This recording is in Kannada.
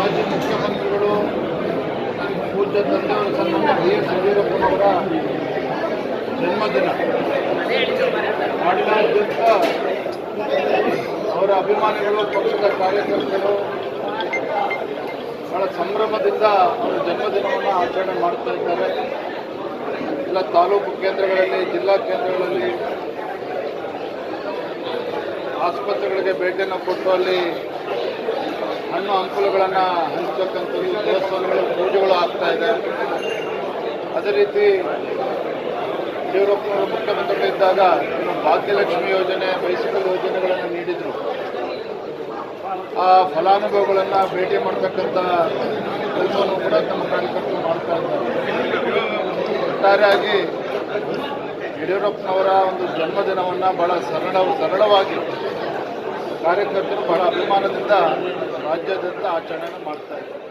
ಮಾಜಿ ಮುಖ್ಯಮಂತ್ರಿಗಳು ಪೂಜ್ಯ ತಂದೆಯವರ ಸನ್ಮಾನ್ಯ ಬಿ ಎಸ್ ಯಡಿಯೂರಪ್ಪನವರ ಜನ್ಮದಿನ ನಾಡಿನಾದ್ಯಂತ ಅವರ ಅಭಿಮಾನಿಗಳು, ಪಕ್ಷದ ಕಾರ್ಯಕರ್ತರು ಬಹಳ ಸಂಭ್ರಮದಿಂದ ಅವರ ಜನ್ಮದಿನವನ್ನು ಆಚರಣೆ ಮಾಡ್ತಾ ಇದ್ದಾರೆ. ಎಲ್ಲ ತಾಲೂಕು ಕೇಂದ್ರಗಳಲ್ಲಿ, ಜಿಲ್ಲಾ ಕೇಂದ್ರಗಳಲ್ಲಿ, ಆಸ್ಪತ್ರೆಗಳಿಗೆ ಭೇಟಿಯನ್ನು ಕೊಟ್ಟು ಅಲ್ಲಿ ಹಣ್ಣು ಹಂಪಲುಗಳನ್ನು ಹಂಚತಕ್ಕಂಥದ್ದು, ದೇವಸ್ಥಾನಗಳ ಪೂಜೆಗಳು ಆಗ್ತಾ ಇದೆ. ಅದೇ ರೀತಿ ಯಡಿಯೂರಪ್ಪನವರು ಮುಖ್ಯಮಂತ್ರಿಗಳಿದ್ದಾಗ ಭಾಗ್ಯಲಕ್ಷ್ಮಿ ಯೋಜನೆ, ಬೈಸಿಕಲ್ ಯೋಜನೆಗಳನ್ನು ನೀಡಿದರು. ಆ ಫಲಾನುಭವಿಗಳನ್ನು ಭೇಟಿ ಮಾಡ್ತಕ್ಕಂಥ ಕೆಲಸವನ್ನು ಕೂಡ ನಮ್ಮ ಕಾರ್ಯಕರ್ತರು ಮಾಡ್ತಾ ಇದ್ದಾರೆ. ಒಟ್ಟಾರೆಯಾಗಿ ಯಡಿಯೂರಪ್ಪನವರ ಒಂದು ಜನ್ಮದಿನವನ್ನು ಬಹಳ ಸರಳವಾಗಿ ಕಾರ್ಯಕರ್ತರು ಬಹಳ ಅಭಿಮಾನದಿಂದ ರಾಜ್ಯಾದ್ಯಂತ ಆಚರಣೆ ಮಾಡ್ತಾ ಇದ್ದಾರೆ.